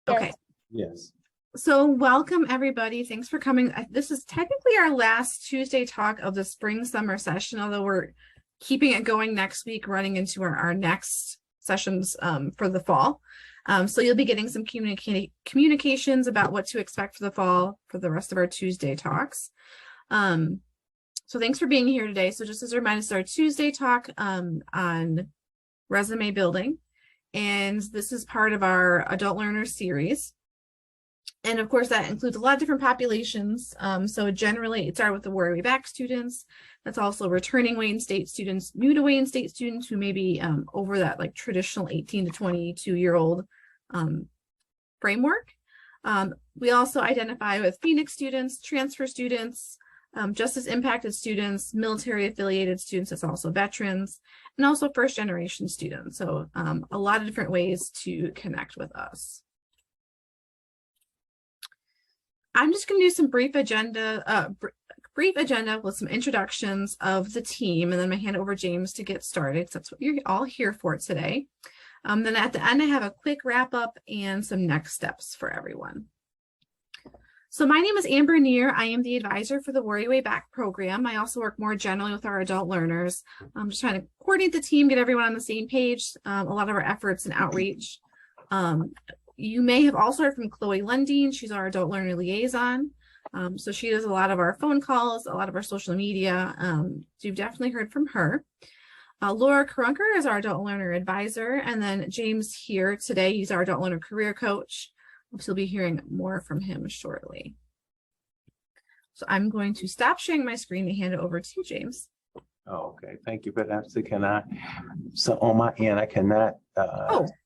Okay. Yes. So welcome everybody. Thanks for coming. This is technically our last Tuesday talk of the spring summer session, although we're keeping it going next week, running into our next sessions for the fall. So you'll be getting some communications about what to expect for the fall for the rest of our Tuesday talks. So thanks for being here today. So just as a reminder, it's our Tuesday talk on resume building. And this is part of our adult learners series. And of course, that includes a lot of different populations. So generally, it started with the Worry Way Back students. That's also returning Wayne State students, new to Wayne State students who may be over that like traditional 18 to 22-year-old framework. We also identify with Phoenix students, transfer students, justice impacted students, military affiliated students, that's also veterans, and also first generation students. So a lot of different ways to connect with us. I'm just going to do some brief agenda with some introductions of the team, and then I'm going to hand it over to James to get started, because that's what you're all here for today. Then at the end, I have a quick wrap up and some next steps for everyone. So my name is Amber Neer. I am the advisor for the Worry Way Back program. I also work more generally with our adult learners. I'm just trying to coordinate the team, get everyone on the same page. A lot of our efforts and outreach. You may have also heard from Chloe Lundeen. She's our adult learner liaison. So she does a lot of our phone calls, a lot of our social media. So you've definitely heard from her. Laura Karunker is our adult learner advisor. And then James here today, he's our adult learner career coach. So you'll be hearing more from him shortly. So I'm going to stop sharing my screen and hand it over to you, James. Okay, thank you for that. So on my end, I cannot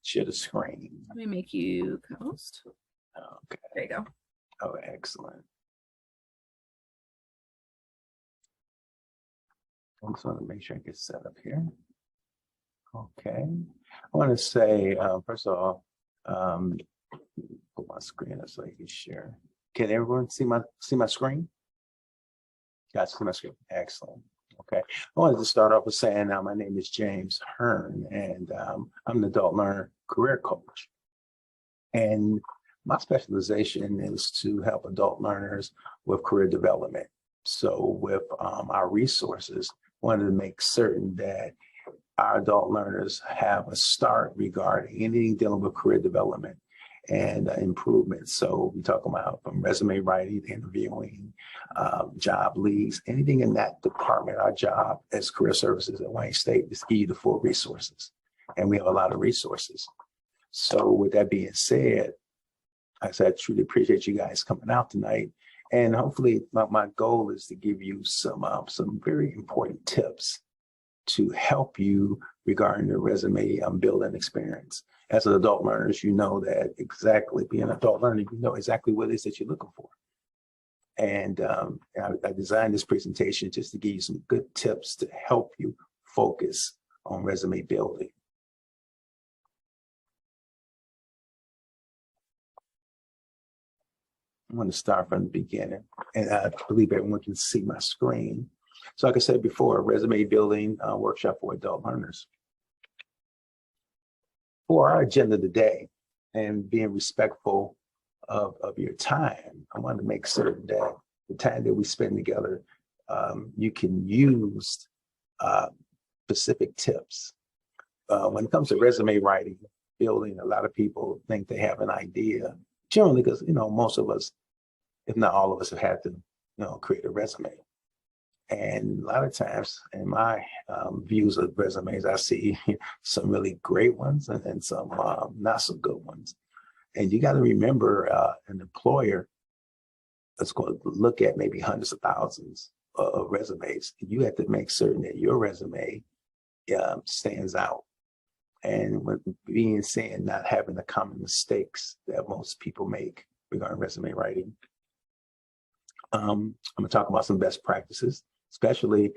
share the screen. Let me make you co-host. Okay. There you go. Oh, excellent. I just want to make sure I get set up here. Okay. I want to say, first of all, put my screen up so you can share. Can everyone see my screen? Guys, see my screen. Excellent. Okay. I wanted to start off with saying my name is James Hearn, and I'm an adult learner career coach. And my specialization is to help adult learners with career development. So with our resources, I wanted to make certain that our adult learners have a start regarding anything dealing with career development and improvement. So we talk about from resume writing, interviewing, job leads, anything in that department. Our job as career services at Wayne State is to give you the full resources. And we have a lot of resources. So with that being said, I truly appreciate you guys coming out tonight. And hopefully my goal is to give you some very important tips to help you regarding the resume building experience. As an adult learners, you know that exactly, being an adult learner, you know exactly what it is that you're looking for. And I designed this presentation just to give you some good tips to help you focus on resume building. I'm going to start from the beginning, and I believe everyone can see my screen. So like I said before, a resume building workshop for adult learners. For our agenda today, and being respectful of your time, I want to make certain that the time that we spend together, you can use specific tips. When it comes to resume writing, building, a lot of people think they have an idea, generally because, most of us, if not all of us, have had to, create a resume. And a lot of times in my views of resumes, I see some really great ones and some not so good ones. And you got to remember an employer that's going to look at maybe hundreds of thousands of resumes. You have to make certain that your resume stands out. And with being said, not having the common mistakes that most people make regarding resume writing. I'm going to talk about some best practices. Especially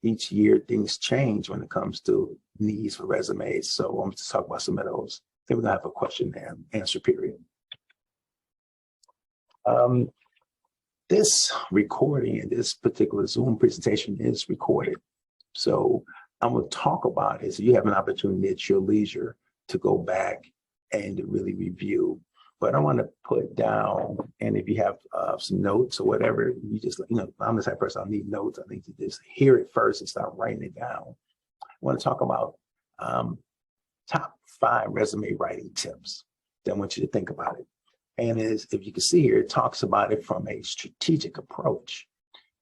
each year, things change when it comes to needs for resumes. So I'm going to talk about some of those. Then we're going to have a question and answer period. This recording and this particular Zoom presentation is recorded. So I'm going to talk about it so you have an opportunity at your leisure to go back and to really review. but I want to put down, and if you have some notes or whatever, you just, I'm the type of person, I need notes. I need to just hear it first and start writing it down. I want to talk about top 5 resume writing tips that I want you to think about it. And if you can see here, it talks about it from a strategic approach,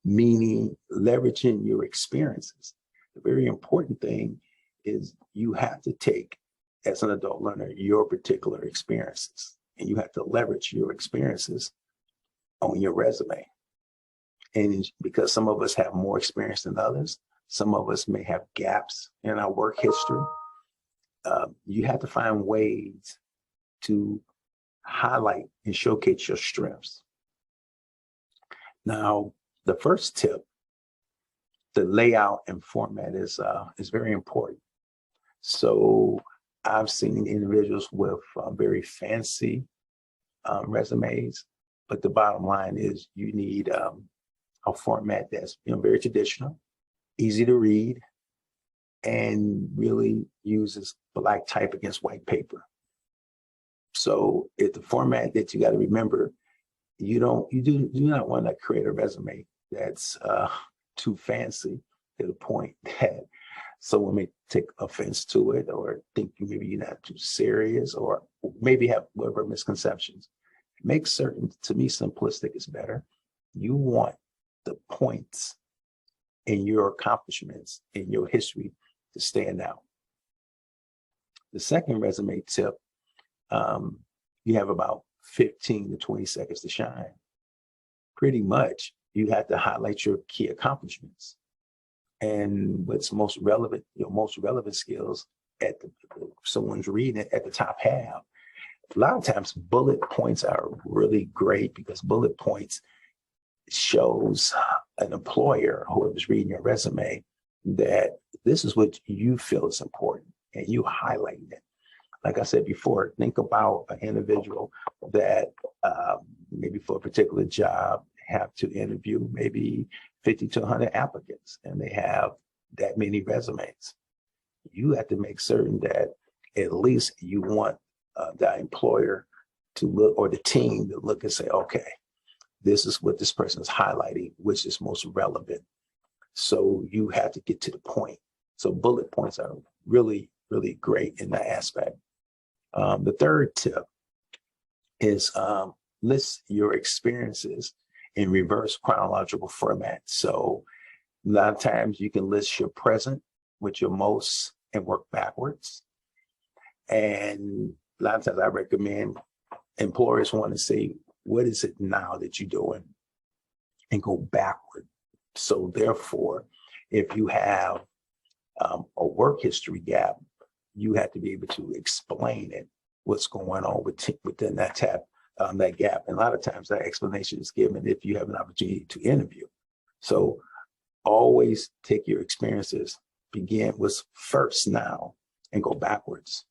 meaning leveraging your experiences. The very important thing is you have to take, as an adult learner, your particular experiences, and you have to leverage your experiences on your resume. And because some of us have more experience than others, some of us may have gaps in our work history. You have to find ways to highlight and showcase your strengths. Now, the first tip, the layout and format is very important. So I've seen individuals with very fancy resumes, but the bottom line is you need a format that's very traditional, easy to read, and really uses black type against white paper. So it's the format that you got to remember. You do not want to create a resume that's too fancy to the point that someone may take offense to it or think maybe you're not too serious or maybe have whatever misconceptions. Make certain, to me, simplistic is better. You want the points in your accomplishments in your history to stand out. The second resume tip, you have about 15 to 20 seconds to shine. Pretty much, you have to highlight your key accomplishments and what's most relevant, your most relevant skills at someone's reading it at the top half. A lot of times, bullet points are really great because bullet points shows an employer, whoever's reading your resume, that this is what you feel is important and you highlighting it. Like I said before, think about an individual that maybe for a particular job have to interview maybe 50 to 100 applicants and they have that many resumes. You have to make certain that at least you want the employer to look, or the team to look and say, okay, this is what this person is highlighting, which is most relevant. So you have to get to the point. So bullet points are really, really great in that aspect. The third tip is list your experiences in reverse chronological format. So a lot of times you can list your present with your most and work backwards. And a lot of times I recommend employers want to say, what is it now that you're doing? And go backward. So therefore, if you have a work history gap, you have to be able to explain it, what's going on within that gap. And a lot of times that explanation is given if you have an opportunity to interview. So always take your experiences, begin with first now and go backwards.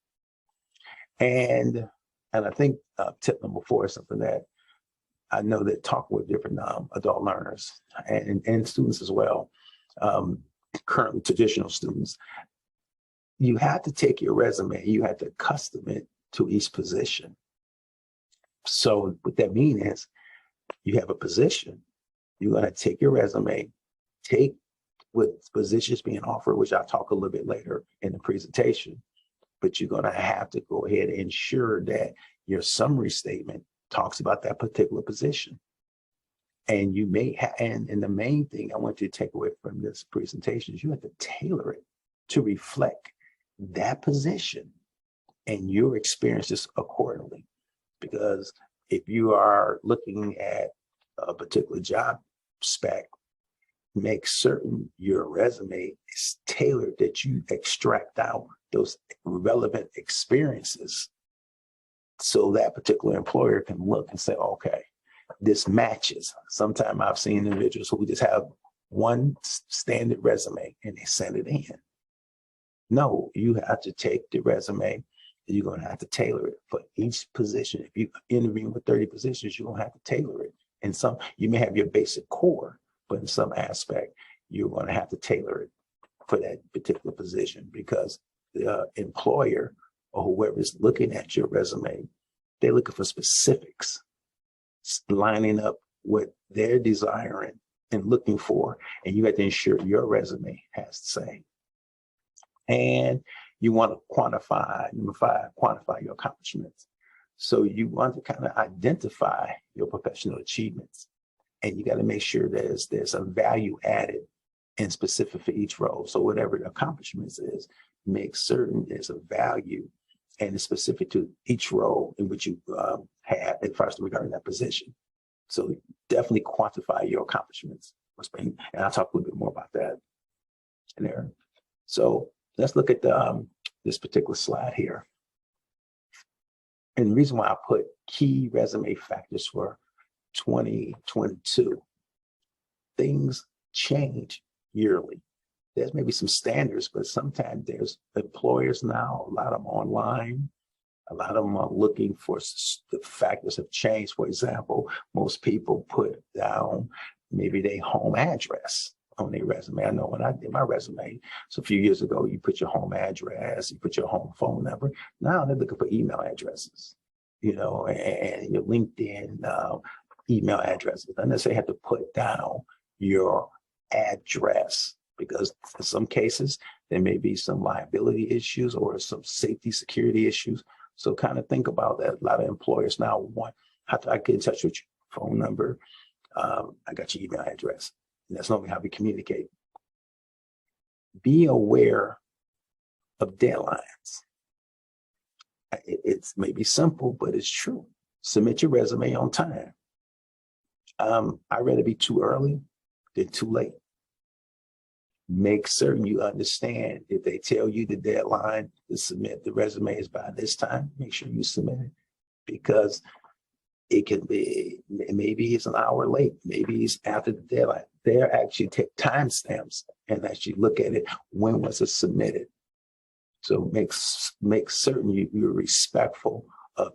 And I think tip number 4 is something that I know that talk with different adult learners and students as well, currently traditional students. You have to take your resume, you have to custom it to each position. So what that means is you have a position, you're going to take your resume, take what positions being offered, which I'll talk a little bit later in the presentation, but you're going to have to go ahead and ensure that your summary statement talks about that particular position. And you may have, and the main thing I want you to take away from this presentation is you have to tailor it to reflect that position and your experiences accordingly. Because if you are looking at a particular job spec, make certain your resume is tailored, that you extract out those relevant experiences so that particular employer can look and say, okay, this matches. Sometimes I've seen individuals who just have one standard resume and they send it in. No, you have to take the resume, you're going to have to tailor it for each position. If you're interviewing with 30 positions, you're going to have to tailor it. And some, you may have your basic core, but in some aspect, you're going to have to tailor it for that particular position because the employer or whoever is looking at your resume They're looking for specifics, lining up what they're desiring and looking for, and you have to ensure your resume has the same. And you want to quantify, number 5, quantify your accomplishments. So you want to kind of identify your professional achievements, and you got to make sure there's a value added and specific for each role. So whatever the accomplishments is, make certain there's a value and it's specific to each role in which you have as far as regarding that position. So definitely quantify your accomplishments. And I'll talk a little bit more about that in there. So let's look at this particular slide here. And the reason why I put key resume factors for 2022, things change yearly. There's maybe some standards, but sometimes there's employers now, a lot of them online, a lot of them are looking for the factors have changed. For example, most people put down maybe their home address on their resume. I know when I did my resume, so a few years ago, you put your home address, you put your home phone number. Now they're looking for email addresses, you know, and your LinkedIn email addresses. Unless they have to put down your address, because in some cases, there may be some liability issues or some safety security issues. So kind of think about that. A lot of employers now want, how do I get in touch with your phone number? I got your email address. And that's normally how we communicate. Be aware of deadlines. It's maybe simple, but it's true. Submit your resume on time. I'd rather be too early than too late. Make certain you understand if they tell you the deadline to submit the resume is by this time, make sure you submit it, because it can be, maybe it's an hour late, maybe it's after the deadline. They're actually take timestamps and actually look at it. When was it submitted? So make certain you're respectful of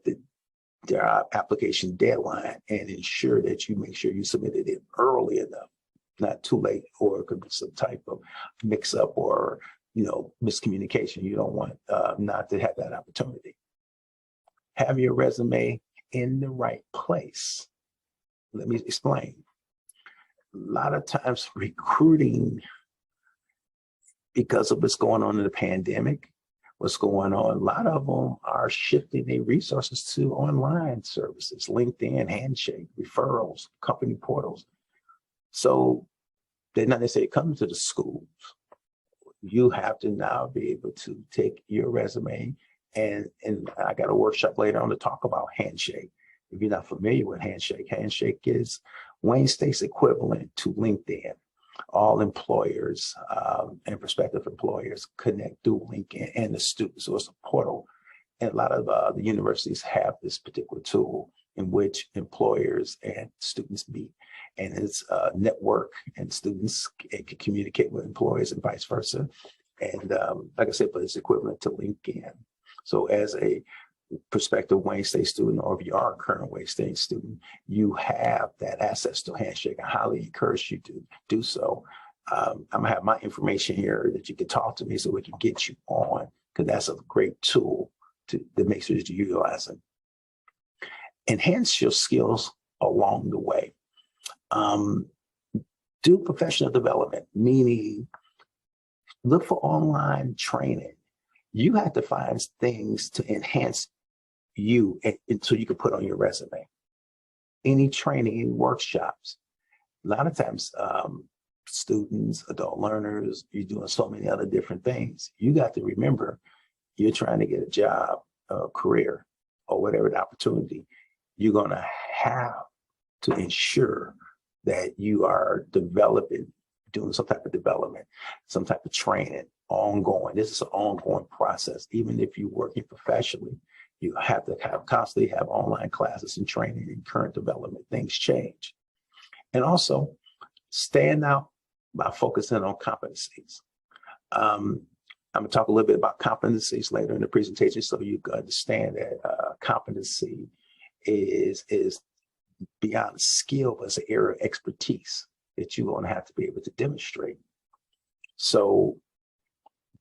their application deadline and ensure that you make sure you submitted it early enough, not too late, or it could be some type of mix up or, you know, miscommunication. You don't want not to have that opportunity. Have your resume in the right place. Let me explain. A lot of times recruiting, because of what's going on in the pandemic, what's going on, a lot of them are shifting their resources to online services, LinkedIn, Handshake, referrals, company portals. So they're not necessarily coming to the schools. You have to now be able to take your resume, and I got a workshop later on to talk about Handshake. If you're not familiar with Handshake, Handshake is Wayne State's equivalent to LinkedIn. All employers and prospective employers connect through LinkedIn and the students. So it's a portal. And a lot of the universities have this particular tool in which employers and students meet. And it's a network, and students can communicate with employers and vice versa. And like I said, but it's equivalent to LinkedIn. So as a prospective Wayne State student, or if you are a current Wayne State student, you have that access to Handshake. I highly encourage you to do so. I'm gonna have my information here that you can talk to me so we can get you on, because that's a great tool to make sure that you utilize it. Enhance your skills along the way. Do professional development, meaning look for online training. You have to find things to enhance you until you can put on your resume. Any training, any workshops. A lot of times, students, adult learners, you're doing so many other different things. You got to remember, you're trying to get a job, a career, or whatever the opportunity. You're going to have to ensure that you are developing, doing some type of development, some type of training, ongoing. This is an ongoing process. Even if you're working professionally, you have to constantly have online classes and training and current development. Things change. And also stand out by focusing on competencies. I'm going to talk a little bit about competencies later in the presentation, so you can understand that competency is beyond skill, but it's an area of expertise that you're going to have to be able to demonstrate. So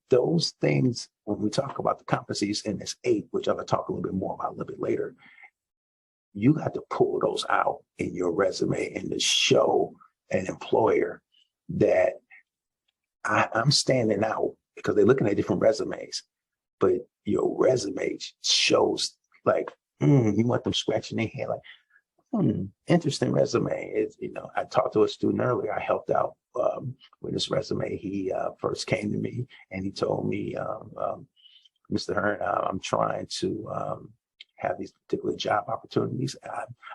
those things, when we talk about the competencies in this 8, which I'm going to talk a little bit more about a little bit later, you got to pull those out in your resume and to show an employer that I'm standing out, because they're looking at different resumes, but your resume shows like, you want them scratching their head like, interesting resume. It's, I talked to a student earlier. I helped out with his resume. He first came to me and he told me, Mr. Hearn, I'm trying to have these particular job opportunities.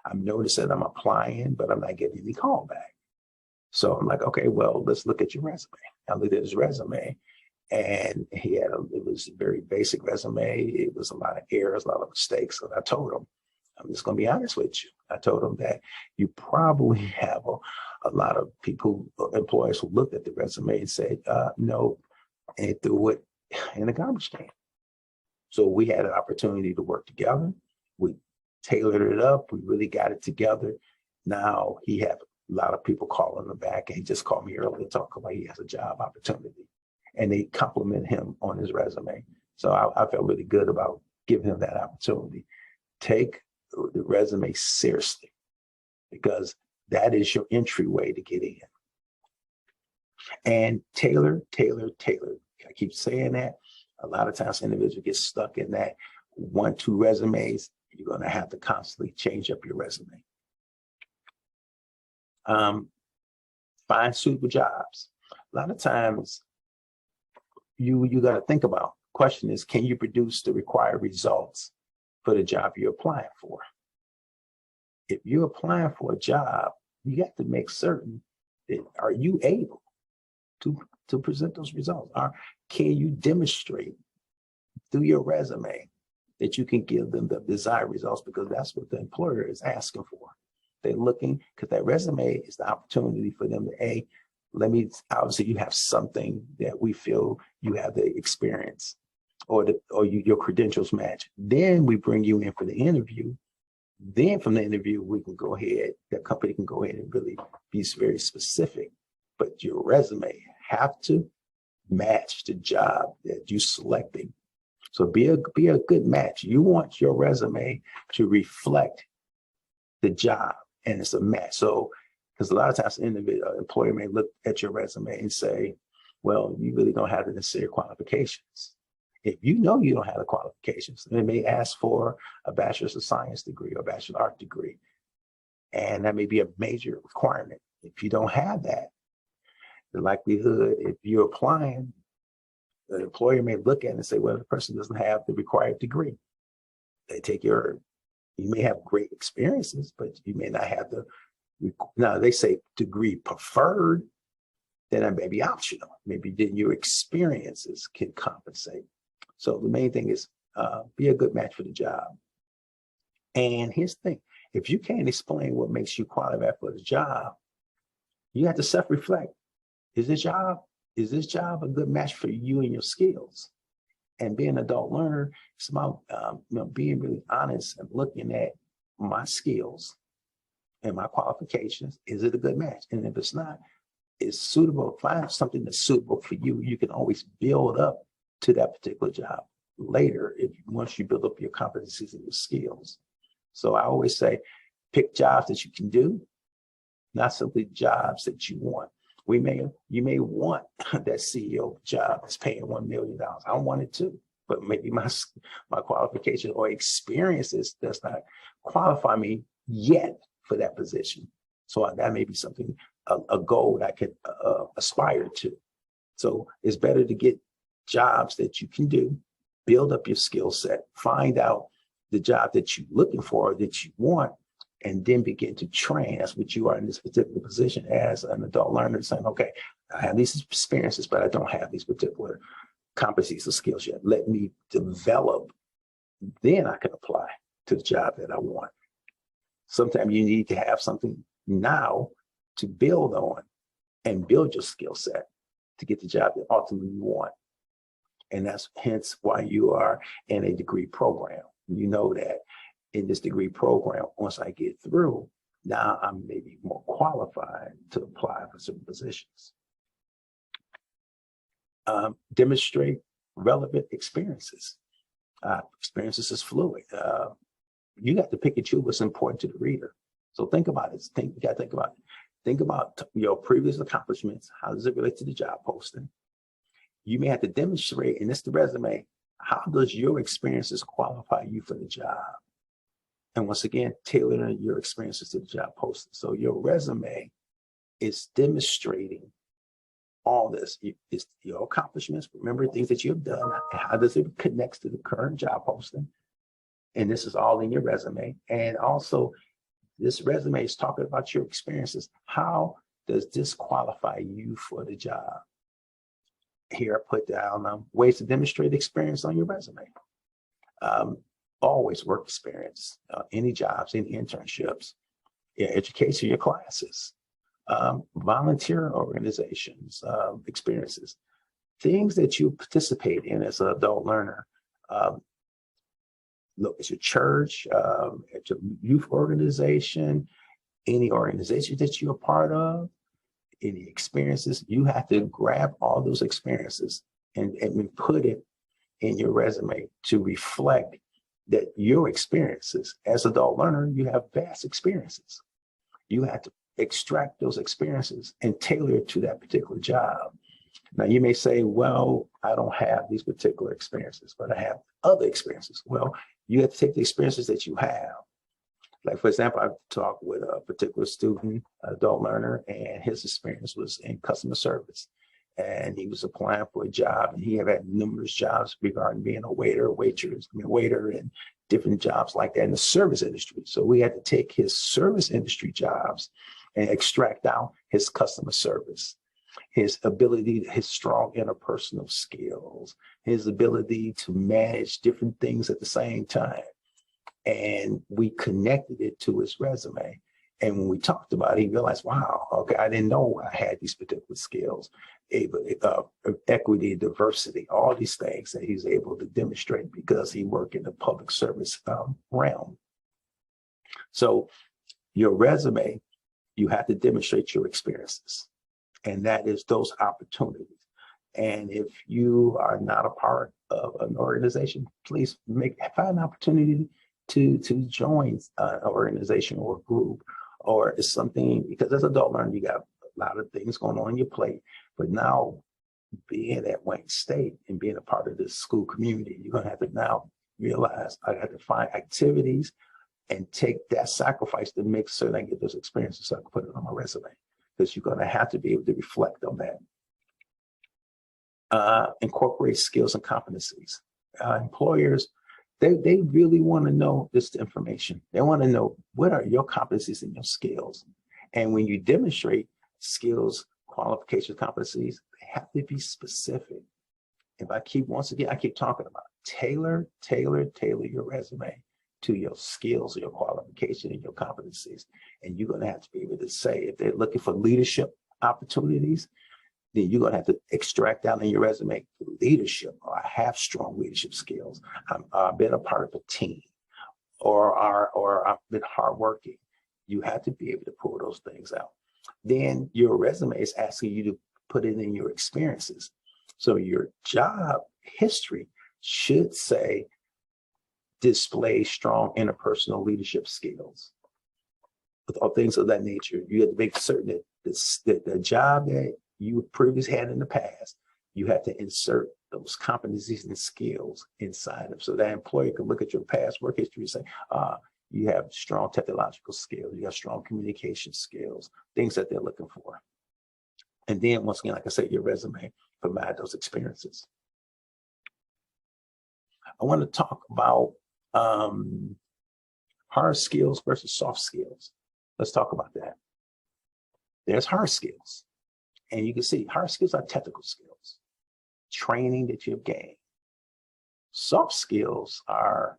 I'm noticing I'm applying, but I'm not getting any call back. So I'm like, okay, well, let's look at your resume. I looked at his resume, and it was a very basic resume. It was a lot of errors, a lot of mistakes. So I told him, I'm just going to be honest with you. I told him that you probably have a lot of people, employers who looked at the resume and said, no, and threw it in the garbage can. So we had an opportunity to work together. We tailored it up. We really got it together. Now he had a lot of people calling him back, and he just called me earlier to talk about he has a job opportunity, and they compliment him on his resume. So I felt really good about giving him that opportunity. Take the resume seriously, because that is your entryway to get in. And tailor. I keep saying that. A lot of times individuals get stuck in that 1-2 resumes. You're going to have to constantly change up your resume. Find suitable jobs. A lot of times you got to think about, the question is, can you produce the required results for the job you're applying for? If you're applying for a job, you have to make certain that, are you able to present those results? Or can you demonstrate through your resume that you can give them the desired results? Because that's what the employer is asking for. They're looking, because that resume is the opportunity for them to, obviously you have something that we feel you have the experience, or your credentials match. Then we bring you in for the interview. Then from the interview, we can go ahead, the company can go ahead and really be very specific. But your resume have to match the job that you're selecting. So be a good match. You want your resume to reflect the job, and it's a match. So, because a lot of times an employer may look at your resume and say, well, you really don't have the necessary qualifications. If you know you don't have the qualifications, they may ask for a bachelor's of science degree or a bachelor's of art degree. And that may be a major requirement. If you don't have that, the likelihood, if you're applying, the employer may look at it and say, well, the person doesn't have the required degree. They take you may have great experiences, but you may not have now they say degree preferred, then that may be optional. Maybe then your experiences can compensate. So the main thing is be a good match for the job. And here's the thing, if you can't explain what makes you qualified for the job, you have to self-reflect. Is this job a good match for you and your skills? And being an adult learner, it's about being really honest and looking at my skills and my qualifications. Is it a good match? And if it's not, it's suitable. Find something that's suitable for you. You can always build up to that particular job later once you build up your competencies and your skills. So I always say, pick jobs that you can do, not simply jobs that you want. You may want that CEO job that's paying $1 million. I want it too, but maybe my qualification or experiences does not qualify me yet for that position. So that may be something, a goal that I could aspire to. So it's better to get jobs that you can do, build up your skill set, find out the job that you're looking for, that you want, and then begin to train. That's what you are in this particular position as an adult learner, saying, okay, I have these experiences, but I don't have these particular competencies or skills yet. Let me develop, then I can apply to the job that I want. Sometimes you need to have something now to build on and build your skill set to get the job that ultimately you want. And that's hence why you are in a degree program. You know that in this degree program, once I get through, now I'm maybe more qualified to apply for certain positions. Demonstrate relevant experiences. Experiences is fluid. you got to pick and choose what's important to the reader. So think about it. You got to think about it. Think about your previous accomplishments. How does it relate to the job posting? You may have to demonstrate, and it's the resume, how does your experiences qualify you for the job? And once again, tailoring your experiences to the job posting. So your resume is demonstrating all this. It's your accomplishments, remember things that you've done. How does it connect to the current job posting? And this is all in your resume. And also, this resume is talking about your experiences. How does this qualify you for the job? Here I put down ways to demonstrate experience on your resume. Always work experience, any jobs, any internships, your education, your classes, volunteer organizations, experiences, things that you participate in as an adult learner. Look, it's your church, at your youth organization, any organization that you're a part of, any experiences. You have to grab all those experiences and put it in your resume to reflect that your experiences as an adult learner, you have vast experiences. You have to extract those experiences and tailor it to that particular job. Now, you may say, well, I don't have these particular experiences, but I have other experiences. Well, you have to take the experiences that you have. Like, for example, I talked with a particular student, adult learner, and his experience was in customer service. And he was applying for a job, and he had numerous jobs regarding being a waiter, waiter, and different jobs like that in the service industry. So we had to take his service industry jobs and extract out his customer service, his ability, his strong interpersonal skills, his ability to manage different things at the same time. And we connected it to his resume. And when we talked about it, he realized, wow, okay, I didn't know I had these particular skills, equity, diversity, all these things that he's able to demonstrate because he worked in the public service realm. So your resume, you have to demonstrate your experiences. And that is those opportunities. And if you are not a part of an organization, please find an opportunity to join an organization or a group, or it's something, because as an adult learner, you got a lot of things going on your plate. But now being at Wayne State and being a part of this school community, you're going to have to now realize I got to find activities and take that sacrifice to make certain I get those experiences so I can put it on my resume, because you're going to have to be able to reflect on that. Incorporate skills and competencies. Employers, they really want to know this information. They want to know what are your competencies and your skills. And when you demonstrate skills, qualifications, competencies, they have to be specific. If I keep talking about tailor your resume to your skills, your qualification, and your competencies. And you're going to have to be able to say, if they're looking for leadership opportunities, then you're going to have to extract out in your resume leadership, or I have strong leadership skills. I've been a part of a team, or I've been hardworking. You have to be able to pull those things out. Then your resume is asking you to put it in your experiences. So your job history should say, display strong interpersonal leadership skills, or things of that nature. You have to make certain that the job that you previously had in the past, you have to insert those competencies and skills inside of, so that employer can look at your past work history and say, you have strong technological skills, you have strong communication skills, things that they're looking for. And then once again, like I said, your resume provide those experiences. I want to talk about hard skills versus soft skills. Let's talk about that. There's hard skills. And you can see hard skills are technical skills, training that you've gained. Soft skills are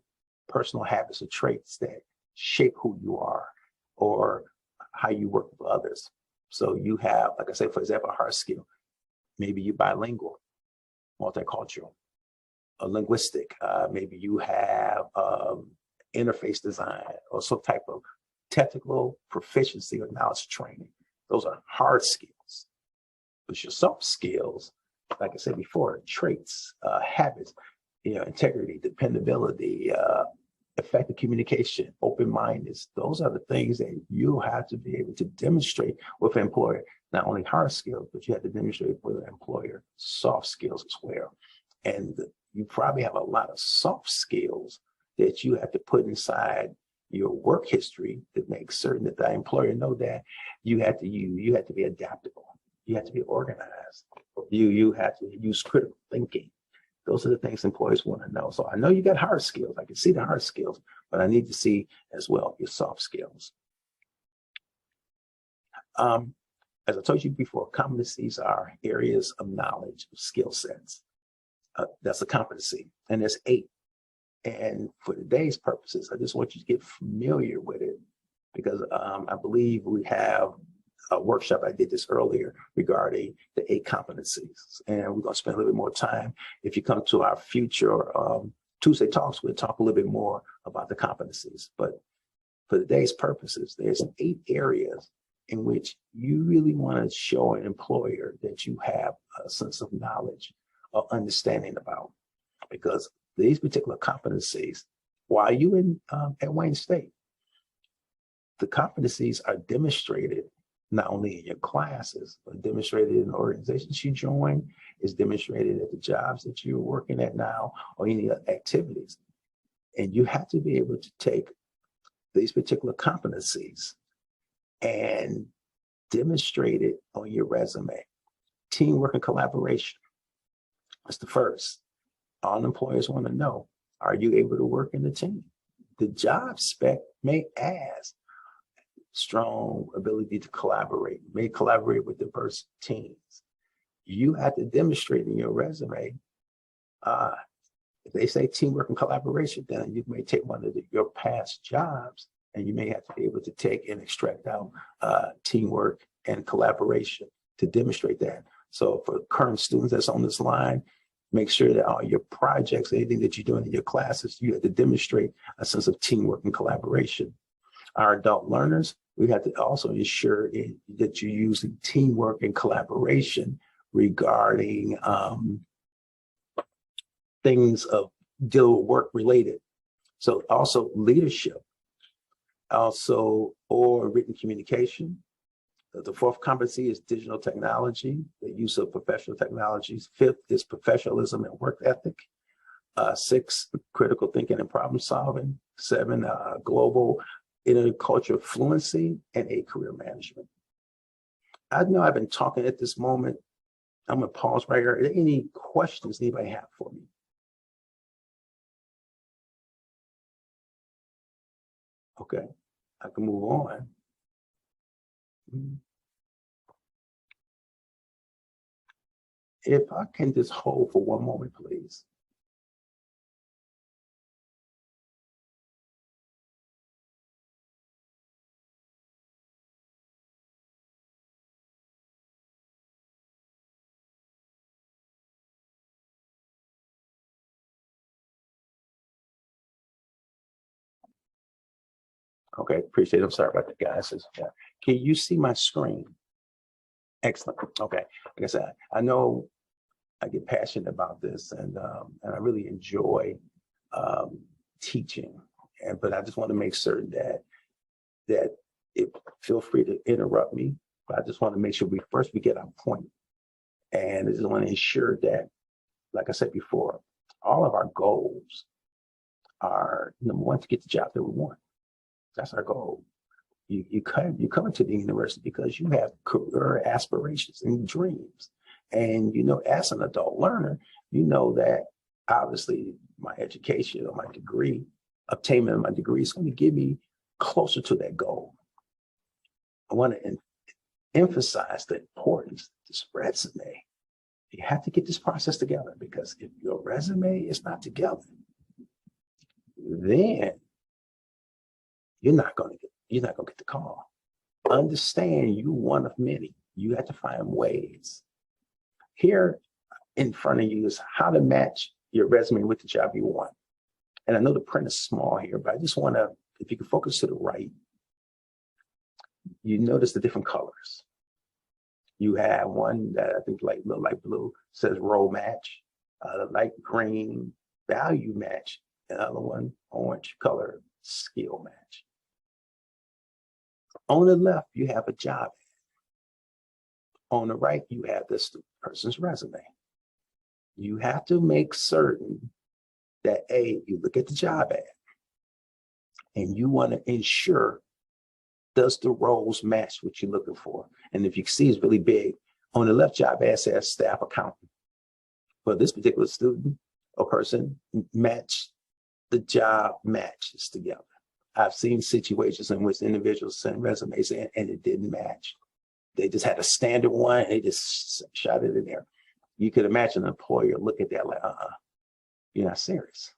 personal habits or traits that shape who you are or how you work with others. So you have, like I said, for example, a hard skill. Maybe you're bilingual, multicultural, a linguistic. Maybe you have interface design or some type of technical proficiency or knowledge training. Those are hard skills. But your soft skills, like I said before, traits, habits, integrity, dependability, effective communication, open-mindedness. Those are the things that you have to be able to demonstrate with an employer, not only hard skills, but you have to demonstrate with an employer soft skills as well. And you probably have a lot of soft skills that you have to put inside your work history to make certain that the employer know that you have to be adaptable. You have to be organized. You have to use critical thinking. Those are the things employees want to know. So I know you got hard skills. I can see the hard skills, but I need to see as well your soft skills. As I told you before, competencies are areas of knowledge, of skill sets. That's a competency, and there's 8. And for today's purposes, I just want you to get familiar with it because I believe we have a workshop. I did this earlier regarding the 8 competencies, and we're going to spend a little bit more time. If you come to our future Tuesday talks, we'll talk a little bit more about the competencies. But for today's purposes, there's 8 areas in which you really want to show an employer that you have a sense of knowledge or understanding about, because these particular competencies, while you in at Wayne State, the competencies are demonstrated not only in your classes, but demonstrated in the organizations you join, is demonstrated at the jobs that you're working at now, or any activities. And you have to be able to take these particular competencies and demonstrate it on your resume. Teamwork and collaboration. That's the first. All employers want to know, are you able to work in the team? The job spec may ask strong ability to collaborate, may collaborate with diverse teams. You have to demonstrate in your resume, if they say teamwork and collaboration, then you may take one of your past jobs and you may have to be able to take and extract out teamwork and collaboration to demonstrate that. So for current students that's on this line, make sure that all your projects, anything that you're doing in your classes, you have to demonstrate a sense of teamwork and collaboration. Our adult learners, we have to also ensure that you're using teamwork and collaboration regarding things of deal with work related. So also leadership, also or written communication. The 4th competency is digital technology, the use of professional technologies. 5th is professionalism and work ethic. 6, critical thinking and problem solving. 7, global intercultural fluency. And 8, career management. I know I've been talking at this moment. I'm going to pause right here. Are there any questions anybody have for me? Okay, I can move on. If I can just hold for one moment, please. Okay, appreciate it. I'm sorry about that, guys. Can you see my screen? Excellent. Okay, like I said, I know I get passionate about this, and I really enjoy teaching. But I just want to make certain that feel free to interrupt me. But I just want to make sure we get our point, and I just want to ensure that, like I said before, all of our goals are, number one, to get the job that we want. That's our goal. You come to the university because you have career aspirations and dreams. And, as an adult learner, that obviously my education or my degree, obtainment of my degree is going to get me closer to that goal. I want to emphasize the importance of this resume. You have to get this process together, because if your resume is not together, then you're not going to get the call. Understand you're one of many. You have to find ways. Here in front of you is how to match your resume with the job you want. And I know the print is small here, but I just want to, if you can focus to the right, you notice the different colors. You have one that I think light blue says role match, light green value match, Another one, orange color, skill match. On the left, you have a job. On the right, you have this person's resume. You have to make certain that you look at the job ad and you want to ensure, does the roles match what you're looking for? And if you see it's really big, on the left, job ad says staff accountant. For this particular student or person, the job matches together. I've seen situations in which individuals send resumes in and it didn't match. They just had a standard one and they just shot it in there. You could imagine an employer look at that like, you're not serious.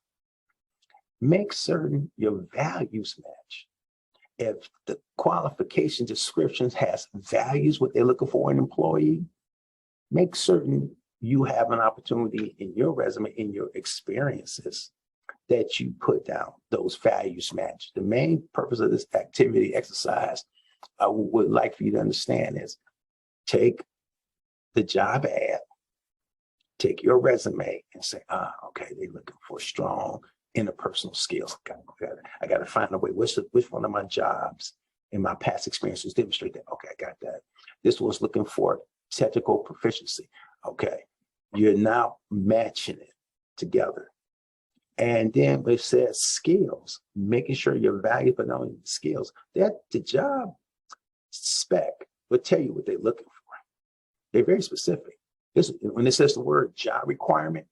Make certain your values match. If the qualification descriptions has values, what they're looking for in an employee, make certain you have an opportunity in your resume, in your experiences, that you put down those values match. The main purpose of this activity exercise, I would like for you to understand is take the job ad, take your resume and say, okay, they're looking for strong interpersonal skills. I got to find a way. Which one of my jobs in my past experiences demonstrate that? Okay, I got that. This one's looking for technical proficiency. Okay, you're now matching it together. And then it says skills, making sure your value, but not only skills, that the job spec will tell you what they're looking for. They're very specific. When it says the word job requirement,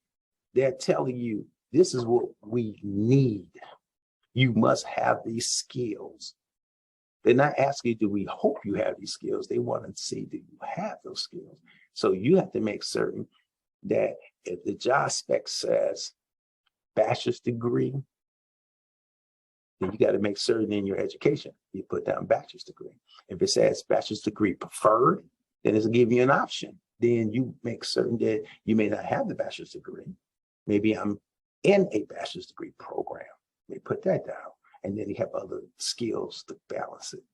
they're telling you this is what we need. You must have these skills. They're not asking you, do we hope you have these skills? They want to see, do you have those skills? So you have to make certain that if the job spec says bachelor's degree, then you got to make certain in your education, you put down bachelor's degree. If it says bachelor's degree preferred, then it's giving you an option. Then you make certain that you may not have the bachelor's degree. Maybe I'm in a bachelor's degree program. They put that down. And then you have other skills to balance it.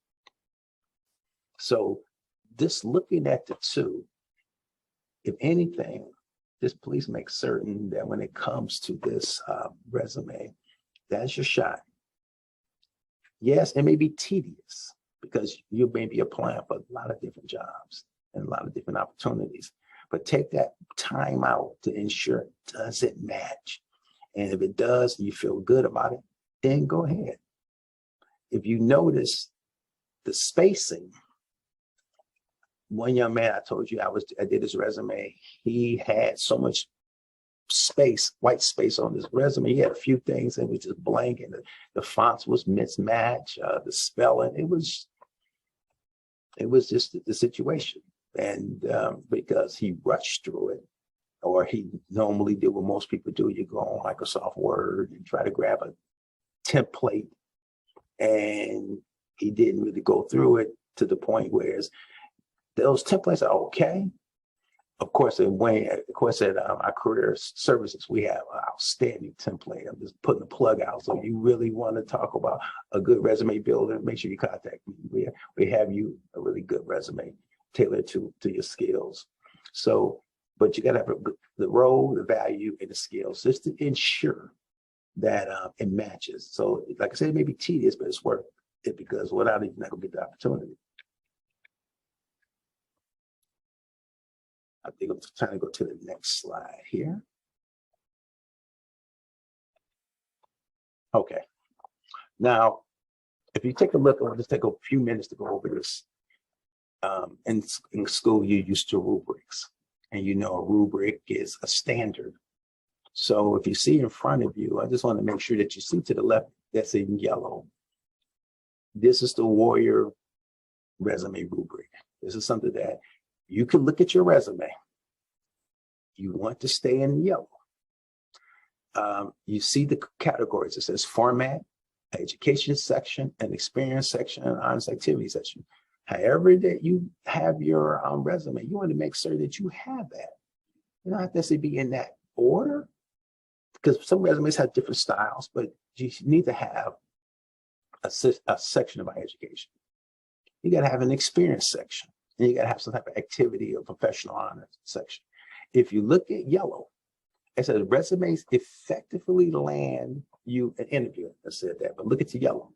So just looking at the two, if anything, just please make certain that when it comes to this resume, that's your shot. Yes, it may be tedious because you may be applying for a lot of different jobs and a lot of different opportunities, but take that time out to ensure, does it match? And if it does, you feel good about it, then go ahead. If you notice the spacing, one young man I told you I did his resume, he had so much space, white space on his resume. He had a few things and it was just blank, and the fonts was mismatched, the spelling, it was just the situation. And because he rushed through it, or he normally did what most people do, you go on Microsoft Word and try to grab a template, and he didn't really go through it to the point where those templates are okay. Of course, at our career services, we have an outstanding template. I'm just putting the plug out. So if you really want to talk about a good resume builder, make sure you contact me. We have you a really good resume tailored to your skills. So, but you got to have the role, the value, and the skills just to ensure that it matches. So, like I said, it may be tedious, but it's worth it, because without it, you're not going to get the opportunity. I think I'm trying to go to the next slide here. Okay. Now, if you take a look, I'll just take a few minutes to go over this. In school, you're used to rubrics, and you know a rubric is a standard. So if you see in front of you, I just want to make sure that you see to the left, that's in yellow. This is the Warrior resume rubric. This is something that you can look at your resume. You want to stay in yellow. You see the categories. It says format, education section, and experience section, and honest activity section. However that you have your resume, you want to make sure that you have that. You don't have to necessarily be in that order, because some resumes have different styles, but you need to have a section about education. You got to have an experience section, and you got to have some type of activity or professional honors section. If you look at yellow, it says resumes effectively land you an interview. I said that, but look at the yellow.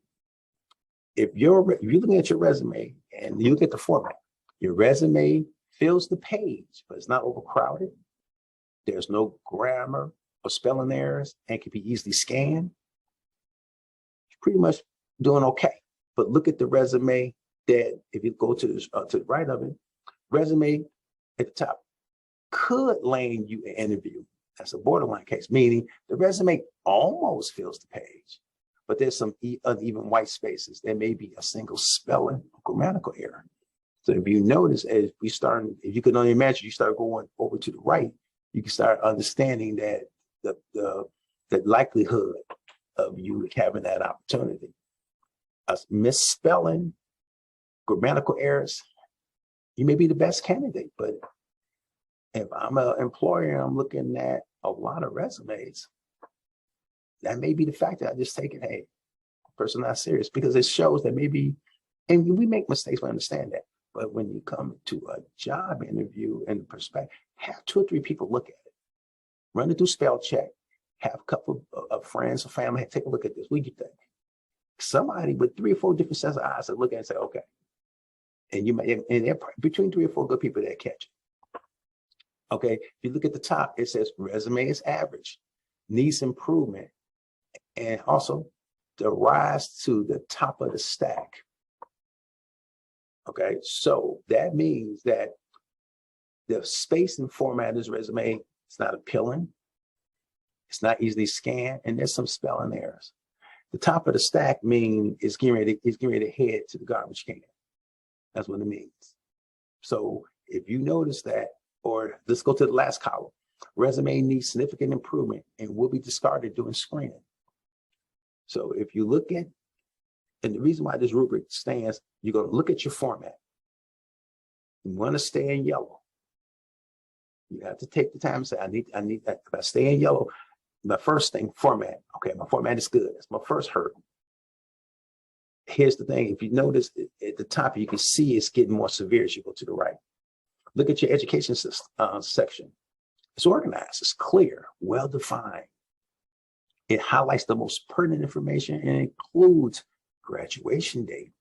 If you're looking at your resume and you look at the format, your resume fills the page, but it's not overcrowded. There's no grammar or spelling errors and can be easily scanned. You're pretty much doing okay. But look at the resume that if you go to the right of it, resume at the top could land you an interview. That's a borderline case, meaning the resume almost fills the page, but there's some uneven white spaces. There may be a single spelling or grammatical error. So if you notice, as we start, if you can only imagine, you start going over to the right, you can start understanding that the likelihood of you having that opportunity. Misspelling, grammatical errors, you may be the best candidate, but if I'm an employer and I'm looking at a lot of resumes, that may be the fact that I just take it, hey, person not serious, because it shows that maybe, and we make mistakes, we understand that. But when you come to a job interview and perspective, have 2 or 3 people look at it, run it through spell check, have a couple of friends or family, take a look at this. What do you think? Somebody with 3 or 4 different sets of eyes that look at it and say, okay. And you may, and between 3 or 4 good people that catch it. Okay, if you look at the top, it says resume is average, needs improvement, and also the rise to the top of the stack. Okay, so that means that the space and format of this resume is not appealing, it's not easily scanned, and there's some spelling errors. The top of the stack means it's getting ready to head to the garbage can. That's what it means. So if you notice that, or let's go to the last column, resume needs significant improvement and will be discarded during screening. So if you look at, and the reason why this rubric stands, you're going to look at your format. You want to stay in yellow. You have to take the time and say, I need that. If I stay in yellow, my first thing, format. Okay, my format is good. That's my first hurdle. Here's the thing. If you notice at the top, you can see it's getting more severe as you go to the right. Look at your education section. It's organized, it's clear, well-defined. It highlights the most pertinent information and includes graduation date,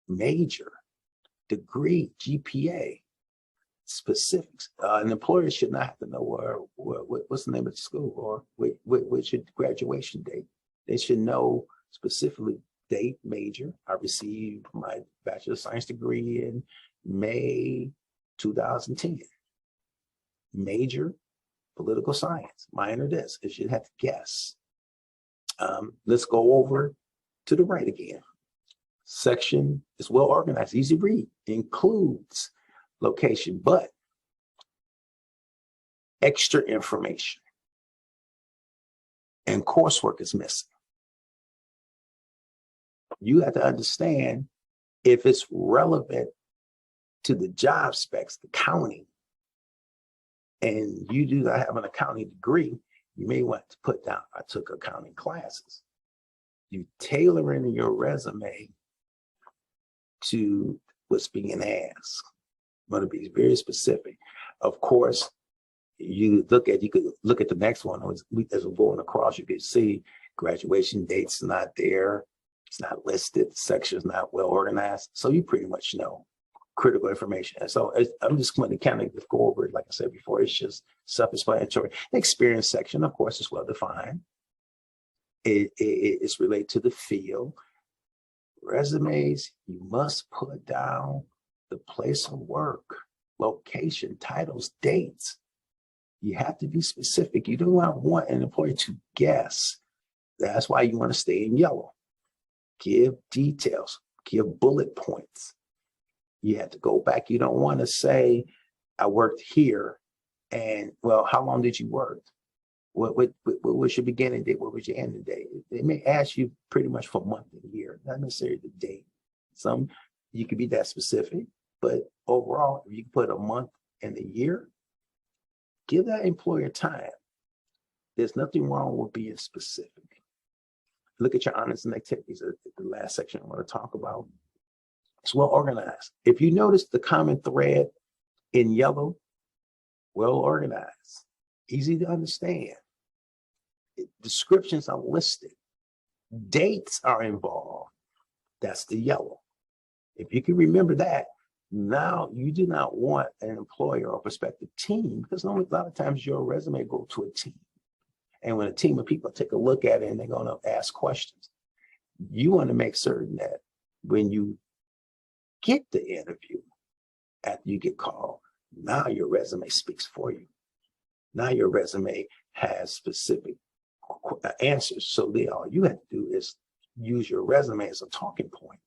major, degree, GPA, specifics. An employer should not have to know what's the name of the school or what's your graduation date. They should know specifically date, major. I received my Bachelor of Science degree in May 2010. Major, political science. Minor, this. It should have to guess. Let's go over to the right again. Section is well organized, easy to read, includes location, but extra information and coursework is missing. You have to understand if it's relevant to the job specs, the accounting, and you do not have an accounting degree, you may want to put down, I took accounting classes. You tailor in your resume to what's being asked. I'm going to be very specific. Of course, you could look at the next one as we're going across, you can see graduation date's not there. It's not listed, the section's not well organized. So you pretty much know critical information. And so I'm just going to kind of go over it. Like I said before, it's just self-explanatory. The experience section, of course, is well defined. It's related to the field. Resumes, you must put down the place of work, location, titles, dates. You have to be specific. You do not want an employer to guess. That's why you want to stay in yellow. Give details, give bullet points. You have to go back. You don't want to say, I worked here, and well, how long did you work? What was your beginning date? What was your ending date? They may ask you pretty much for month and year, not necessarily the date. Some, you could be that specific, but overall, if you put a month and a year, give that employer time. There's nothing wrong with being specific. Look at your honors and activities, the last section I want to talk about. It's well organized. If you notice the common thread in yellow, well organized, easy to understand. descriptions are listed. Dates are involved. That's the yellow. If you can remember that, now you do not want an employer or prospective team, because a lot of times your resume go to a team. And when a team of people take a look at it and they're going to ask questions, you want to make certain that when you get the interview, after you get called, now your resume speaks for you. Now your resume has specific answers. So all you have to do is use your resume as a talking point.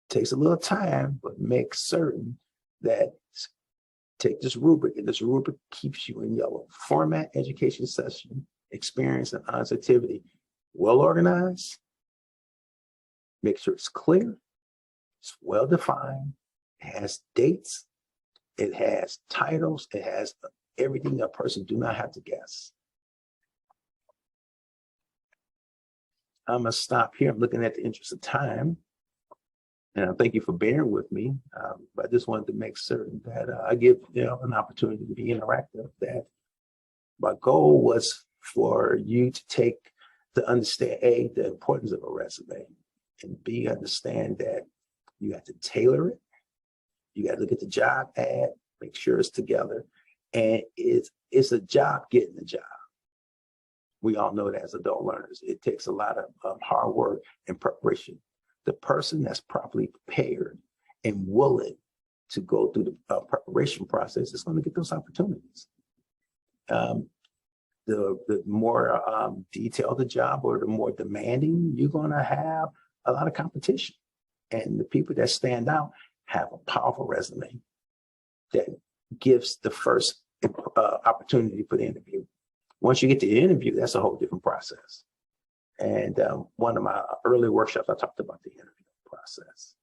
Takes a little time, but make certain that take this rubric, and this rubric keeps you in yellow. Format, education session, experience, and honest activity. Well organized. Make sure it's clear. It's well defined. It has dates. It has titles. It has everything a person do not have to guess. I'm going to stop here. I'm looking at the interest of time. And I thank you for bearing with me. But I just wanted to make certain that I give an opportunity to be interactive. That my goal was for you to understand A, the importance of a resume, and B, understand that you have to tailor it. You got to look at the job ad, make sure it's together, and it's a job getting the job. We all know that as adult learners, it takes a lot of hard work and preparation. The person that's properly prepared and willing to go through the preparation process is going to get those opportunities. The more detailed the job or the more demanding, you're going to have a lot of competition. And the people that stand out have a powerful resume that gives the first opportunity for the interview. Once you get to the interview, that's a whole different process. And one of my early workshops, I talked about the interview process.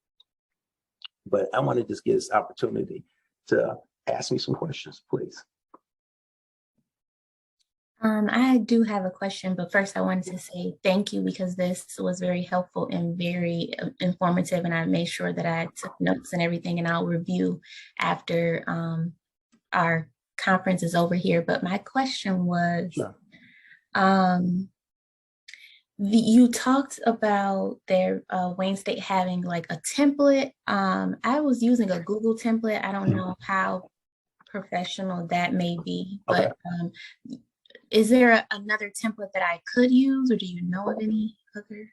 But I want to just get this opportunity to ask me some questions, please. I do have a question, but first I wanted to say thank you, because this was very helpful and very informative, and I made sure that I took notes and everything, and I'll review after our conference is over here. But my question was, Sure. You talked about their Wayne State having like a template. I was using a Google template. I don't know how professional that may be, but Okay. Is there another template that I could use, or do you know of any other?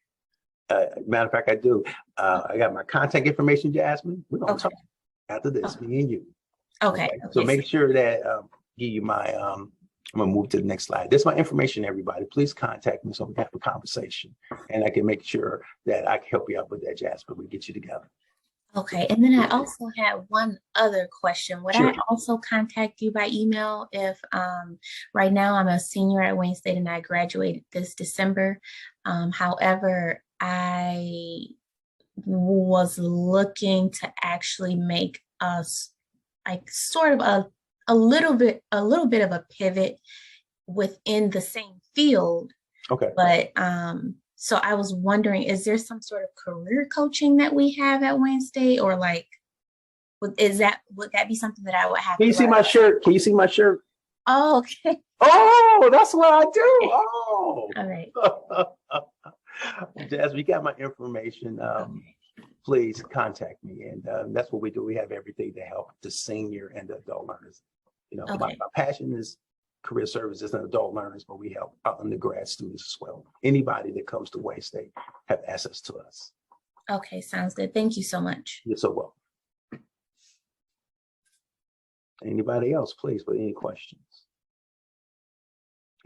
Matter of fact, I do. I got my contact information, Jasmine. We're going to talk after this, Okay. me and you. Okay. So make sure that give you my, I'm going to move to the next slide. This is my information, everybody. Please contact me so we can have a conversation, and I can make sure that I can help you out with that, Jasmine. We get you together. Okay. And then I also had one other question. Would Sure. I also contact you by email if right now I'm a senior at Wayne State and I graduated this December. However, I was looking to actually make us like sort of a little bit of a pivot within the same field. Okay. But so I was wondering, is there some sort of career coaching that we have at Wayne State, or like, would that be something that I would have? Can you see my shirt? Can you see my shirt? Oh, okay. Oh, that's what I do. Okay. Oh. All right. Jazz, you got my information. Please contact me. And that's what we do. We have everything to help the senior and the adult learners. My passion is career services and adult learners, but we help our undergrad students as well. Anybody that comes to Wayne State have access to us. Okay, sounds good. Thank you so much. You're so welcome. Anybody else, please, with any questions?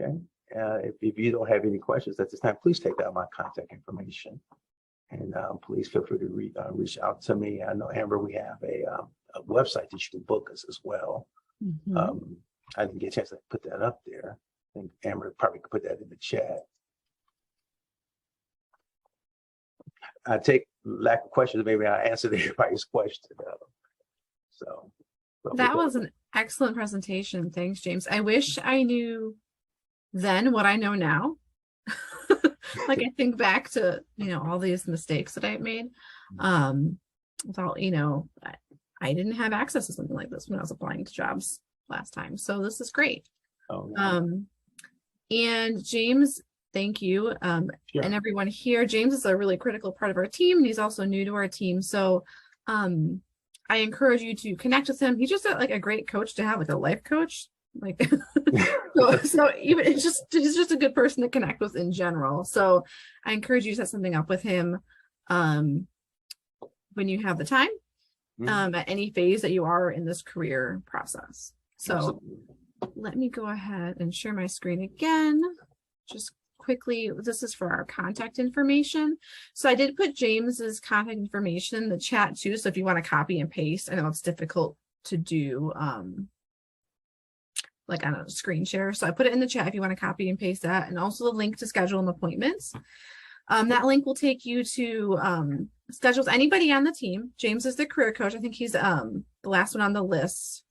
Okay. If you don't have any questions at this time, please take down my contact information. And please feel free to reach out to me. I know, Amber, we have a website that you can book us as well. Mm-hmm. I didn't get a chance to put that up there. I think Amber probably could put that in the chat. I take lack of questions. Maybe I answered everybody's question. That was an excellent presentation. Thanks, James. I wish I knew then what I know now. Like, I think back to, all these mistakes that I made. Without, I didn't have access to something like this when I was applying to jobs last time. So this is great. Oh, wow. And James, thank you. Sure. And everyone here. James is a really critical part of our team, and he's also new to our team. So I encourage you to connect with him. He's just like a great coach to have, like a life coach. Like so even he's just a good person to connect with in general. So I encourage you to set something up with him when you have the time, at any phase that you are in this career process. So Absolutely. let me go ahead and share my screen again. Just quickly, this is for our contact information. So I did put James's contact information in the chat too. So if you want to copy and paste, I know it's difficult to do like on a screen share. So I put it in the chat if you want to copy and paste that, and also the link to schedule an appointments. That link will take you to schedule with anybody on the team. James is the career coach. I think he's the last one on the list.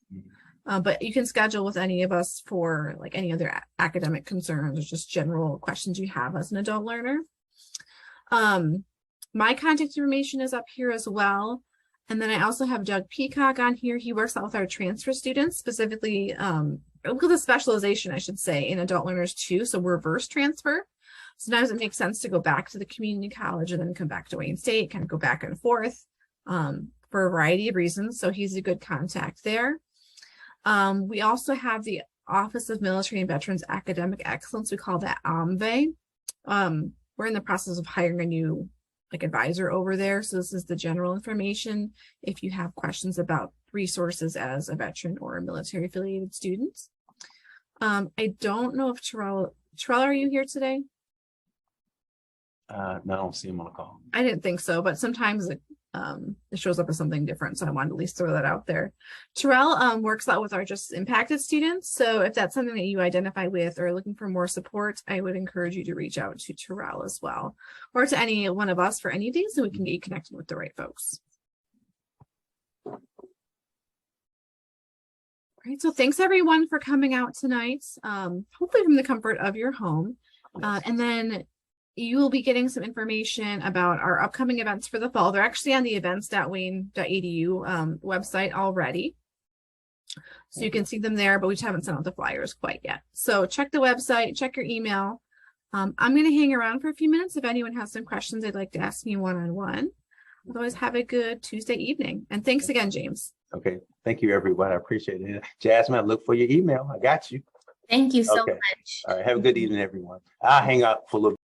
But you can schedule with any of us for like any other academic concerns or just general questions you have as an adult learner. My contact information is up here as well. And then I also have Doug Peacock on here. He works out with our transfer students, specifically with a specialization, I should say, in adult learners too. So reverse transfer. Sometimes it makes sense to go back to the community college and then come back to Wayne State, kind of go back and forth for a variety of reasons. So he's a good contact there. We also have the Office of Military and Veterans Academic Excellence. We call that OMVE. We're in the process of hiring a new advisor over there. So this is the general information if you have questions about resources as a veteran or a military affiliated student. I don't know if Terrell, are you here today? No, I don't see him on the call. I didn't think so, but sometimes it shows up as something different. So I wanted to at least throw that out there. Terrell works out with our just impacted students. So if that's something that you identify with or are looking for more support, I would encourage you to reach out to Terrell as well, or to any one of us for any days, so we can get you connected with the right folks. All right, so thanks everyone for coming out tonight, hopefully from the comfort of your home. And then you will be getting some information about our upcoming events for the fall. They're actually on the events.wayne.edu website already. So you can see them there, but we just haven't sent out the flyers quite yet. So check the website, check your email. I'm going to hang around for a few minutes if anyone has some questions they'd like to ask me one-on-one. Otherwise, have a good Tuesday evening. And thanks again, James. Okay. Thank you, everyone. I appreciate it. Jasmine, look for your email. I got you. Thank you so Okay. much. All right. Have a good evening, everyone. I'll hang out for a little